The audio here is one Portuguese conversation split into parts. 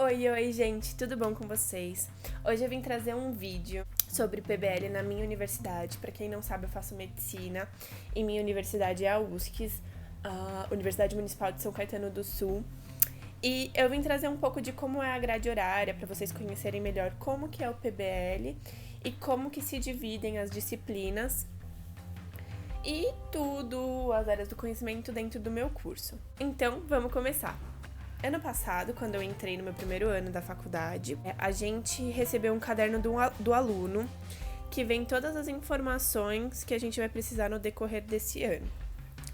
Oi, gente, tudo bom com vocês? Hoje eu vim trazer um vídeo sobre PBL na minha universidade. Pra quem não sabe, eu faço medicina e minha universidade é a USCS, a Universidade Municipal de São Caetano do Sul. E eu vim trazer um pouco de como é a grade horária, pra vocês conhecerem melhor como que é o PBL e como que se dividem as disciplinas e tudo, as áreas do conhecimento dentro do meu curso. Então, vamos começar. Ano passado, quando eu entrei no meu primeiro ano da faculdade, a gente recebeu um caderno do aluno que vem todas as informações que a gente vai precisar no decorrer desse ano.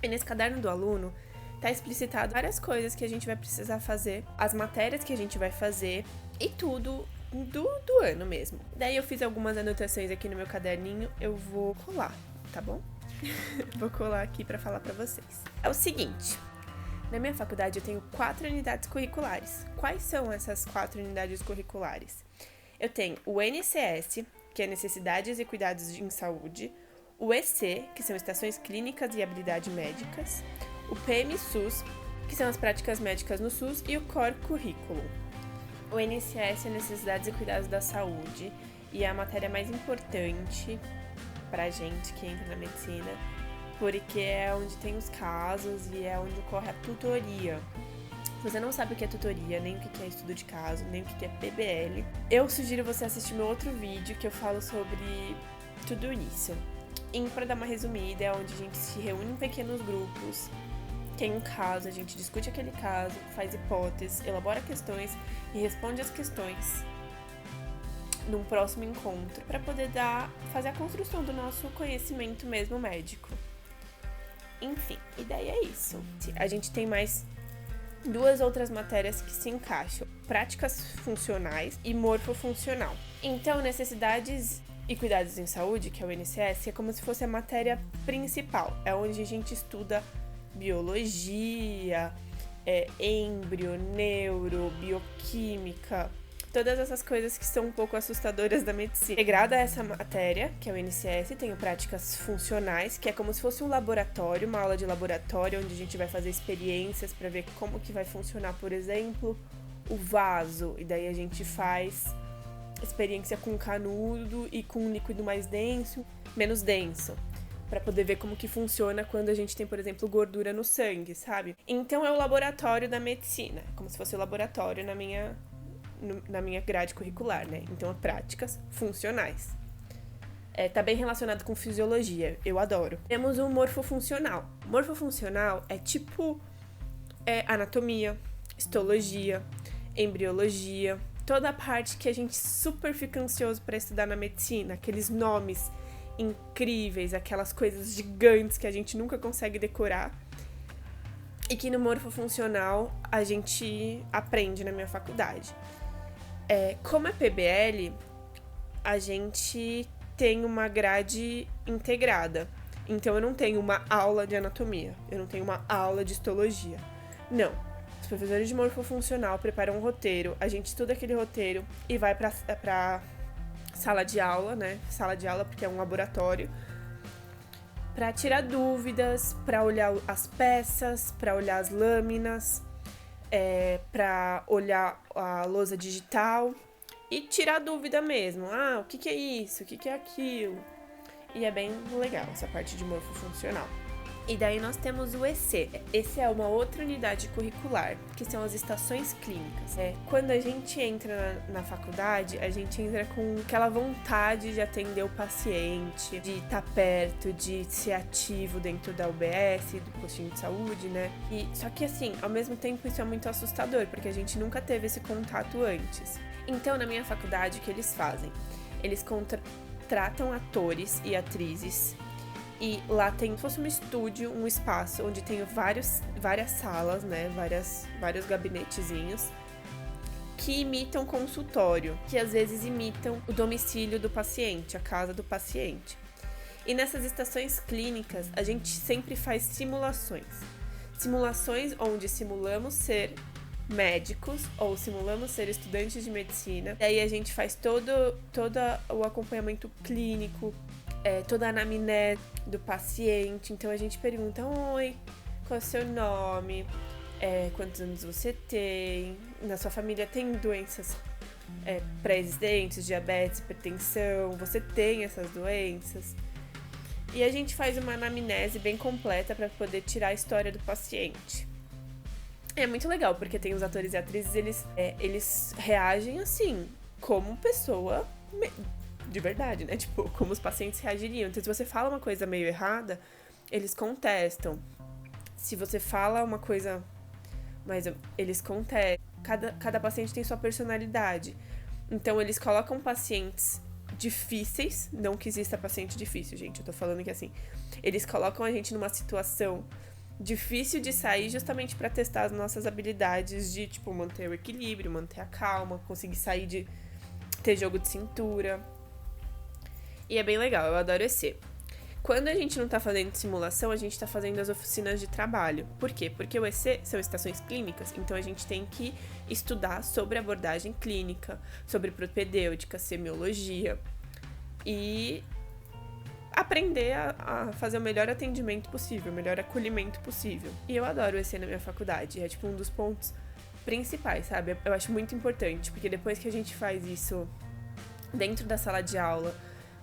E nesse caderno do aluno tá explicitado várias coisas que a gente vai precisar fazer, as matérias que a gente vai fazer e tudo do ano mesmo. Daí eu fiz algumas anotações aqui no meu caderninho, eu vou colar, tá bom? Vou colar aqui pra falar pra vocês. É o seguinte... Na minha faculdade eu tenho 4 unidades curriculares. Quais são essas 4 unidades curriculares? Eu tenho o NCS, que é Necessidades e Cuidados em Saúde, o EC, que são Estações Clínicas e Habilidade Médicas, o PM-SUS, que são as práticas médicas no SUS, e o Core Curriculum. O NCS é Necessidades e Cuidados da Saúde, e é a matéria mais importante pra gente que entra na medicina, porque é onde tem os casos e é onde ocorre a tutoria. Se você não sabe o que é tutoria, nem o que é estudo de caso, nem o que é PBL, eu sugiro você assistir meu outro vídeo que eu falo sobre tudo isso. E para dar uma resumida, é onde a gente se reúne em pequenos grupos, tem um caso, a gente discute aquele caso, faz hipóteses, elabora questões e responde as questões num próximo encontro, para poder fazer a construção do nosso conhecimento mesmo médico. Enfim, e daí é isso. A gente tem mais 2 outras matérias que se encaixam: práticas funcionais e morfofuncional. Então, necessidades e cuidados em saúde, que é o NCS, é como se fosse a matéria principal. É onde a gente estuda biologia, êmbrio, neuro, bioquímica, todas essas coisas que são um pouco assustadoras da medicina. Integrada a essa matéria, que é o NCS, tem o práticas funcionais, que é como se fosse um laboratório, uma aula de laboratório, onde a gente vai fazer experiências para ver como que vai funcionar, por exemplo, o vaso. E daí a gente faz experiência com canudo e com um líquido mais denso, menos denso, para poder ver como que funciona quando a gente tem, por exemplo, gordura no sangue, sabe? Então é o laboratório da medicina, como se fosse o laboratório na minha grade curricular, né? Então, práticas funcionais. Tá bem relacionado com fisiologia, eu adoro. Temos o morfofuncional. Morfofuncional é tipo anatomia, histologia, embriologia, toda a parte que a gente super fica ansioso para estudar na medicina, aqueles nomes incríveis, aquelas coisas gigantes que a gente nunca consegue decorar. E que no morfofuncional a gente aprende na minha faculdade. Como é PBL, a gente tem uma grade integrada. Então, eu não tenho uma aula de anatomia, eu não tenho uma aula de histologia. Não. Os professores de morfofuncional preparam um roteiro, a gente estuda aquele roteiro e vai pra sala de aula, né? Sala de aula porque é um laboratório, para tirar dúvidas, para olhar as peças, para olhar as lâminas, para olhar a lousa digital e tirar dúvida mesmo. O que é isso? O que é aquilo? E é bem legal essa parte de morfofuncional. E daí nós temos o EC. Esse é uma outra unidade curricular, que são as estações clínicas. Quando a gente entra na faculdade, a gente entra com aquela vontade de atender o paciente, de estar perto, de ser ativo dentro da UBS, do postinho de saúde, né? Só que assim, ao mesmo tempo isso é muito assustador, porque a gente nunca teve esse contato antes. Então, na minha faculdade, o que eles fazem? Eles contratam atores e atrizes. E lá tem como se fosse um estúdio, um espaço onde tem várias salas, né? Vários gabinetezinhos que imitam consultório, que às vezes imitam o domicílio do paciente, a casa do paciente. E nessas estações clínicas, a gente sempre faz simulações. Simulações onde simulamos ser médicos ou simulamos ser estudantes de medicina. Daí a gente faz todo o acompanhamento clínico, toda a anamnese do paciente. Então a gente pergunta: oi, qual é o seu nome? Quantos anos você tem? na sua família tem doenças pré-existentes, diabetes, hipertensão, você tem essas doenças. E a gente faz uma anamnese bem completa para poder tirar a história do paciente. É muito legal, porque tem os atores e atrizes, eles reagem assim, como pessoa de verdade, né? Tipo, como os pacientes reagiriam. Então, se você fala uma coisa meio errada, eles contestam. Se você fala uma coisa, mas eles contestam. Cada paciente tem sua personalidade. Então, eles colocam pacientes difíceis, não que exista paciente difícil, gente, eu tô falando que assim, eles colocam a gente numa situação difícil de sair justamente pra testar as nossas habilidades de, tipo, manter o equilíbrio, manter a calma, conseguir sair de ter jogo de cintura. E é bem legal, eu adoro EC. Quando a gente não tá fazendo simulação, a gente tá fazendo as oficinas de trabalho. Por quê? Porque o EC são estações clínicas, então a gente tem que estudar sobre abordagem clínica, sobre propedêutica, semiologia e aprender a fazer o melhor atendimento possível, o melhor acolhimento possível. E eu adoro o EC na minha faculdade, é tipo um dos pontos principais, sabe? Eu acho muito importante, porque depois que a gente faz isso dentro da sala de aula,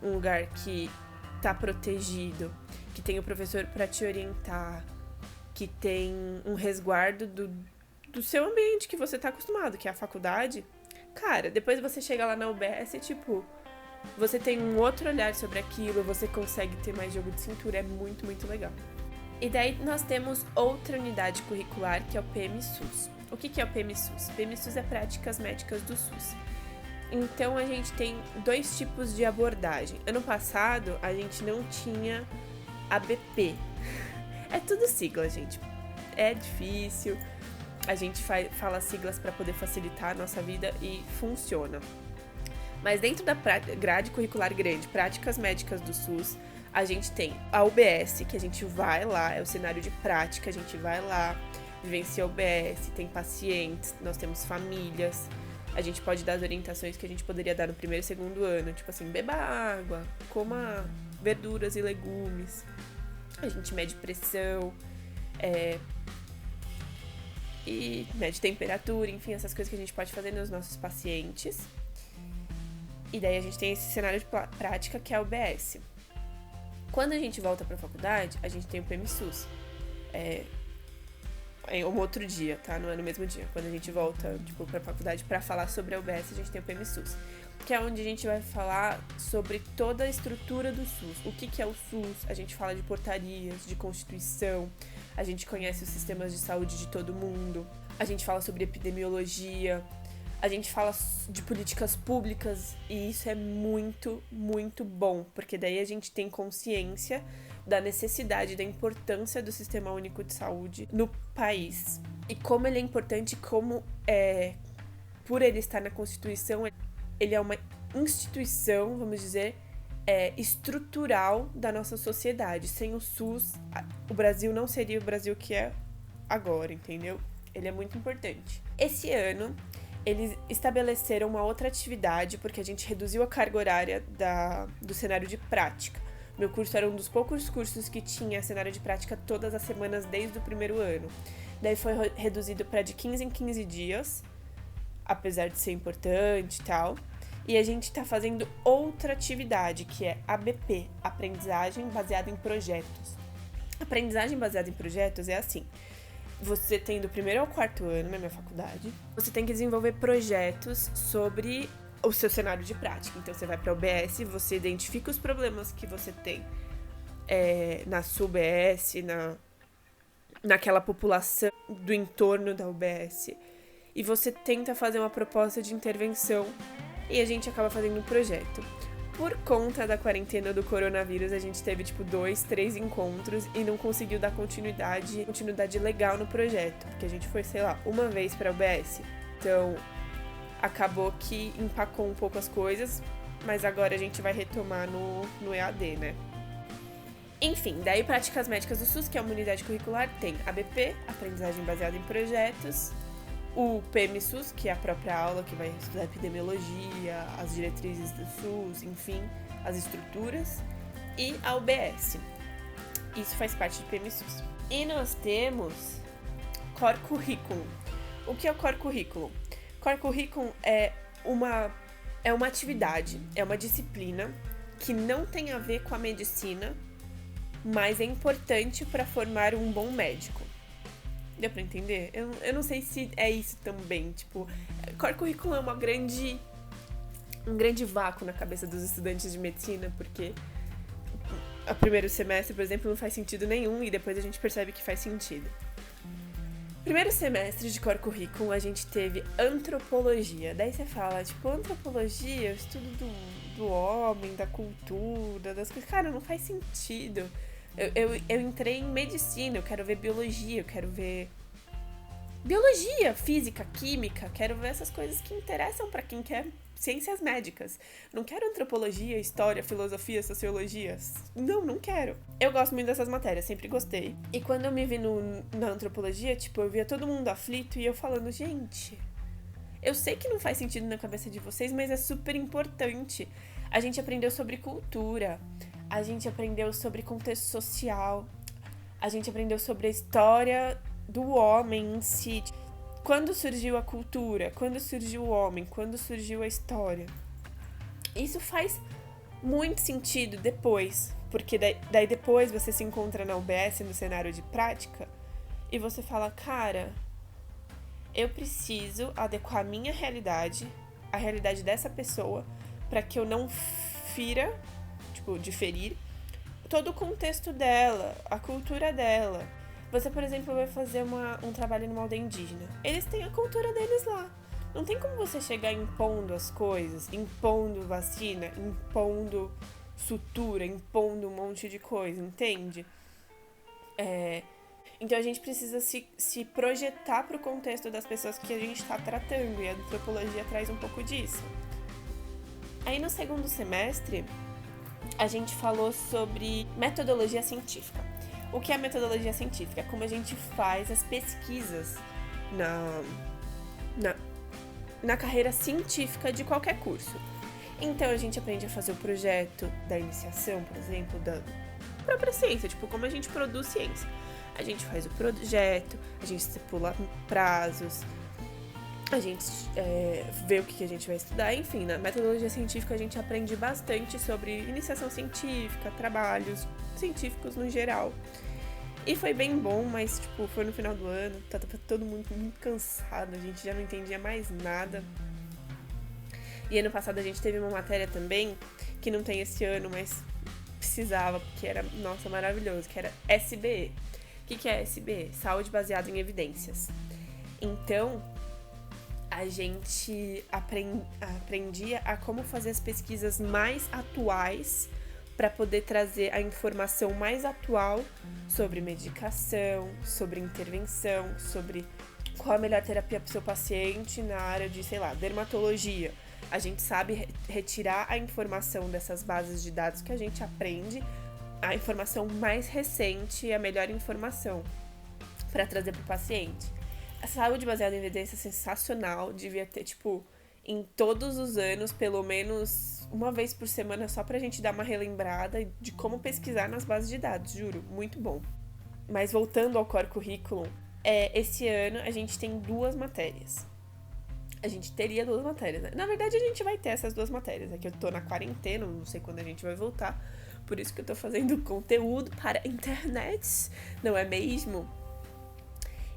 um lugar que tá protegido, que tem o professor para te orientar, que tem um resguardo do seu ambiente que você tá acostumado, que é a faculdade. Cara, depois você chega lá na UBS e, tipo, você tem um outro olhar sobre aquilo, você consegue ter mais jogo de cintura, é muito, muito legal. E daí nós temos outra unidade curricular, que é o PMSUS. O que é o PMSUS? PMSUS é Práticas Médicas do SUS. Então, a gente tem 2 tipos de abordagem. Ano passado, a gente não tinha ABP. É tudo sigla, gente. É difícil. A gente fala siglas para poder facilitar a nossa vida e funciona. Mas dentro da grade curricular grande, Práticas Médicas do SUS, a gente tem a UBS, que a gente vai lá, é o cenário de prática, a gente vai lá, vivencia a UBS, tem pacientes, nós temos famílias. A gente pode dar as orientações que a gente poderia dar no primeiro e segundo ano, tipo assim, beba água, coma verduras e legumes. A gente mede pressão, e mede temperatura, enfim, essas coisas que a gente pode fazer nos nossos pacientes. E daí a gente tem esse cenário de prática que é a UBS. Quando a gente volta pra faculdade, a gente tem o PMSUS. É um outro dia, tá? Não é no mesmo dia. Quando a gente volta, tipo, pra faculdade pra falar sobre a UBS, a gente tem o PMSUS. Que é onde a gente vai falar sobre toda a estrutura do SUS. O que é o SUS? A gente fala de portarias, de Constituição. A gente conhece os sistemas de saúde de todo mundo. A gente fala sobre epidemiologia. A gente fala de políticas públicas. E isso é muito, muito bom. Porque daí a gente tem consciência da necessidade, da importância do Sistema Único de Saúde no país. E como ele é importante, como por ele estar na Constituição, ele é uma instituição, vamos dizer, estrutural da nossa sociedade. Sem o SUS, o Brasil não seria o Brasil que é agora, entendeu? Ele é muito importante. Esse ano, eles estabeleceram uma outra atividade, porque a gente reduziu a carga horária do cenário de prática. Meu curso era um dos poucos cursos que tinha cenário de prática todas as semanas desde o primeiro ano. Daí foi reduzido para de 15 em 15 dias, apesar de ser importante e tal. E a gente tá fazendo outra atividade, que é ABP, Aprendizagem Baseada em Projetos. Aprendizagem baseada em projetos é assim: você tem do primeiro ao quarto ano na minha faculdade, você tem que desenvolver projetos sobre o seu cenário de prática. Então, você vai para a UBS, você identifica os problemas que você tem na sua UBS, naquela população do entorno da UBS, e você tenta fazer uma proposta de intervenção, e a gente acaba fazendo um projeto. Por conta da quarentena do coronavírus, a gente teve, 2, 3 encontros e não conseguiu dar continuidade legal no projeto, porque a gente foi, uma vez para a UBS. Então, acabou que empacou um pouco as coisas, mas agora a gente vai retomar no EAD, né? Enfim, daí Práticas Médicas do SUS, que é uma unidade curricular, tem ABP, Aprendizagem Baseada em Projetos, o PMSUS, que é a própria aula que vai estudar epidemiologia, as diretrizes do SUS, enfim, as estruturas, e a UBS. Isso faz parte do PMSUS. E nós temos Core Curriculum. O que é o Core Curriculum? Core Curriculum é uma atividade, é uma disciplina que não tem a ver com a medicina, mas é importante para formar um bom médico. Deu pra entender? Eu não sei se é isso também. Tipo, Core Curriculum é um grande vácuo na cabeça dos estudantes de medicina, porque o primeiro semestre, por exemplo, não faz sentido nenhum e depois a gente percebe que faz sentido. Primeiro semestre de Core Curriculum, a gente teve antropologia. Daí você fala, tipo, antropologia, o estudo do homem, da cultura, das coisas. Cara, não faz sentido. Eu entrei em medicina, eu quero ver biologia, eu quero ver biologia, física, química, quero ver essas coisas que interessam pra quem quer ciências médicas. Não quero antropologia, história, filosofia, sociologia. Não quero. Eu gosto muito dessas matérias, sempre gostei. E quando eu me vi na antropologia, tipo, eu via todo mundo aflito e eu falando, gente, eu sei que não faz sentido na cabeça de vocês, mas é super importante. A gente aprendeu sobre cultura, a gente aprendeu sobre contexto social, a gente aprendeu sobre a história do homem em si. Quando surgiu a cultura, quando surgiu o homem, quando surgiu a história. Isso faz muito sentido depois, porque daí depois você se encontra na UBS, no cenário de prática, e você fala, cara, eu preciso adequar a minha realidade, a realidade dessa pessoa, para que eu não fira, tipo, diferir todo o contexto dela, a cultura dela. Você, por exemplo, vai fazer um trabalho numa aldeia indígena. Eles têm a cultura deles lá. Não tem como você chegar impondo as coisas, impondo vacina, impondo sutura, impondo um monte de coisa, entende? Então a gente precisa se projetar pro contexto das pessoas que a gente está tratando, e a antropologia traz um pouco disso. Aí no segundo semestre, a gente falou sobre metodologia científica. O que é metodologia científica? Como a gente faz as pesquisas na carreira científica de qualquer curso. Então a gente aprende a fazer o projeto da iniciação, por exemplo, da própria ciência, tipo, como a gente produz ciência. A gente faz o projeto, a gente estipula prazos, a gente vê o que a gente vai estudar, enfim, na metodologia científica a gente aprende bastante sobre iniciação científica, trabalhos científicos no geral. E foi bem bom, mas tipo, foi no final do ano, tava todo mundo muito cansado, a gente já não entendia mais nada. E ano passado a gente teve uma matéria também, que não tem esse ano, mas precisava, porque era, nossa, maravilhoso, que era SBE. O que é SBE? Saúde baseada em evidências. Então, a gente aprendia a como fazer as pesquisas mais atuais para poder trazer a informação mais atual sobre medicação, sobre intervenção, sobre qual a melhor terapia para o seu paciente na área de, sei lá, dermatologia. A gente sabe retirar a informação dessas bases de dados que a gente aprende, a informação mais recente e a melhor informação para trazer para o paciente. A saúde baseada em evidência é sensacional, devia ter, tipo, em todos os anos, pelo menos uma vez por semana, só pra gente dar uma relembrada de como pesquisar nas bases de dados, juro, muito bom. Mas voltando ao Core Curriculum, esse ano a gente tem 2 matérias. A gente teria 2 matérias, né? Na verdade, a gente vai ter essas 2 matérias. É que eu tô na quarentena, não sei quando a gente vai voltar, por isso que eu tô fazendo conteúdo para a internet, não é mesmo?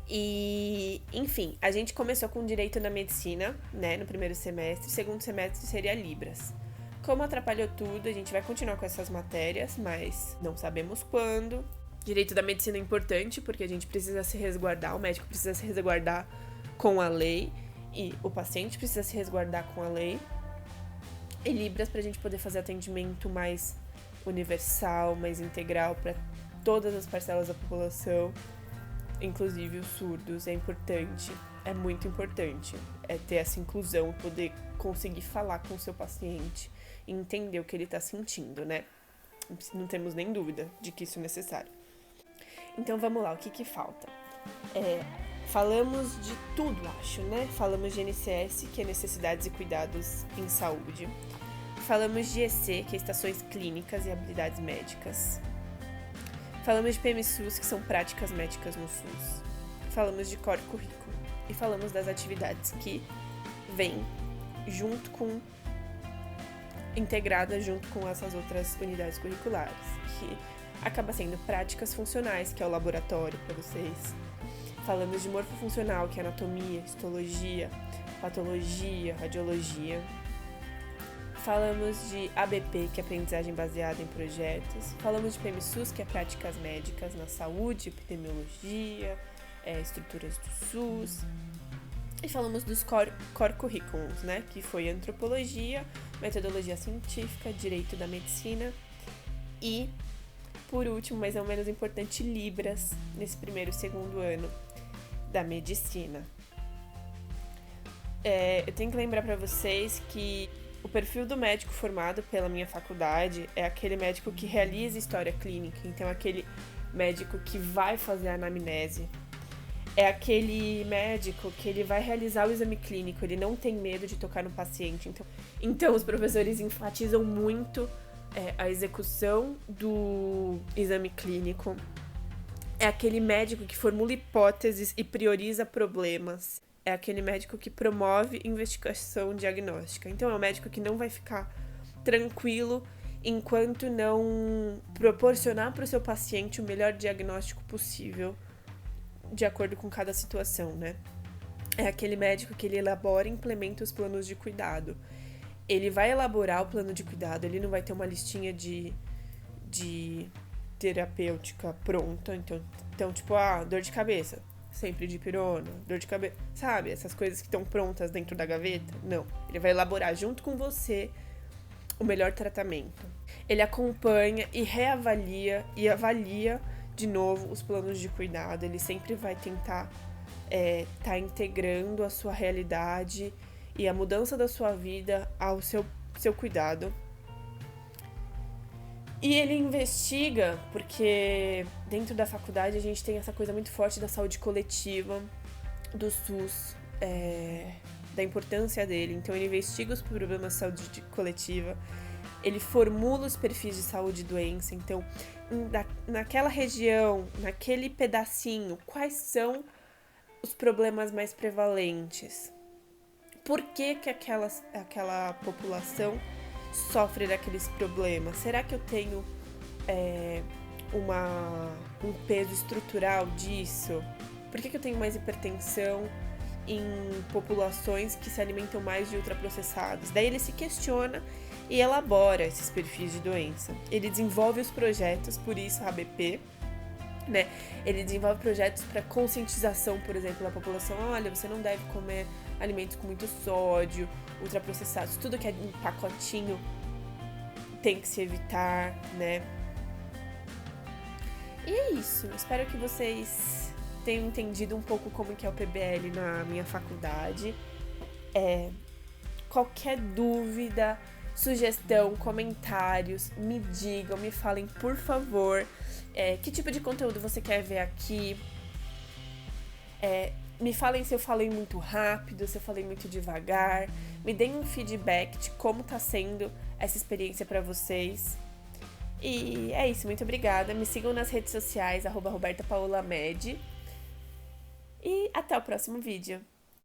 E, enfim, a gente começou com direito na medicina, né, no primeiro semestre. Segundo semestre seria Libras. Como atrapalhou tudo, a gente vai continuar com essas matérias, mas não sabemos quando. Direito da medicina é importante, porque a gente precisa se resguardar, o médico precisa se resguardar com a lei, e o paciente precisa se resguardar com a lei. E Libras pra gente poder fazer atendimento mais universal, mais integral para todas as parcelas da população, inclusive os surdos. É importante, é muito importante ter essa inclusão, poder conseguir falar com o seu paciente e entender o que ele tá sentindo, né? Não temos nem dúvida de que isso é necessário. Então vamos lá, o que falta? Falamos de tudo, acho, né? Falamos de NCS, que é Necessidades e Cuidados em Saúde. Falamos de EC, que é Estações Clínicas e Habilidades Médicas. Falamos de PMSUS, que são práticas médicas no SUS. Falamos de Core Curriculum. E falamos das atividades que vem integrada junto com essas outras unidades curriculares, que acaba sendo práticas funcionais, que é o laboratório para vocês. Falamos de morfofuncional, que é anatomia, histologia, patologia, radiologia. Falamos de ABP, que é aprendizagem baseada em projetos. Falamos de PMSUS, que é práticas médicas na saúde, epidemiologia, estruturas do SUS. E falamos dos core curriculums, né? Que foi antropologia, metodologia científica, direito da medicina e, por último, mas não menos importante, Libras, nesse primeiro e segundo ano da medicina. Eu tenho que lembrar para vocês que o perfil do médico formado pela minha faculdade é aquele médico que realiza história clínica, então aquele médico que vai fazer a anamnese, é aquele médico que ele vai realizar o exame clínico, ele não tem medo de tocar no paciente. Então os professores enfatizam muito a execução do exame clínico. É aquele médico que formula hipóteses e prioriza problemas. É aquele médico que promove investigação diagnóstica. Então é um médico que não vai ficar tranquilo enquanto não proporcionar para o seu paciente o melhor diagnóstico possível de acordo com cada situação, né? É aquele médico que ele elabora e implementa os planos de cuidado. Ele vai elaborar o plano de cuidado, ele não vai ter uma listinha de terapêutica pronta. Então, tipo, dor de cabeça, sempre dipirona, dor de cabeça, sabe? Essas coisas que estão prontas dentro da gaveta. Não, ele vai elaborar junto com você o melhor tratamento. Ele acompanha e reavalia e avalia de novo os planos de cuidado. Ele sempre vai tentar tá integrando a sua realidade e a mudança da sua vida ao seu cuidado. E ele investiga, porque dentro da faculdade a gente tem essa coisa muito forte da saúde coletiva, do SUS, da importância dele. Então ele investiga os problemas de saúde coletiva, ele formula os perfis de saúde e doença. Então, naquela região, naquele pedacinho, quais são os problemas mais prevalentes? Por que aquela população sofre daqueles problemas? Será que eu tenho um peso estrutural disso? Por que eu tenho mais hipertensão em populações que se alimentam mais de ultraprocessados? Daí ele se questiona e elabora esses perfis de doença. Ele desenvolve os projetos, por isso a ABP, né? Ele desenvolve projetos para conscientização, por exemplo, da população. Olha, você não deve comer alimentos com muito sódio, ultraprocessados, tudo que é em pacotinho tem que se evitar, né? E é isso. Espero que vocês tenham entendido um pouco como que é o PBL na minha faculdade. Qualquer dúvida, sugestão, comentários, me digam, me falem, por favor, que tipo de conteúdo você quer ver aqui. Me falem se eu falei muito rápido, se eu falei muito devagar. Me deem um feedback de como tá sendo essa experiência para vocês. E é isso, muito obrigada. Me sigam nas redes sociais, @RobertaPaolaMed. E até o próximo vídeo.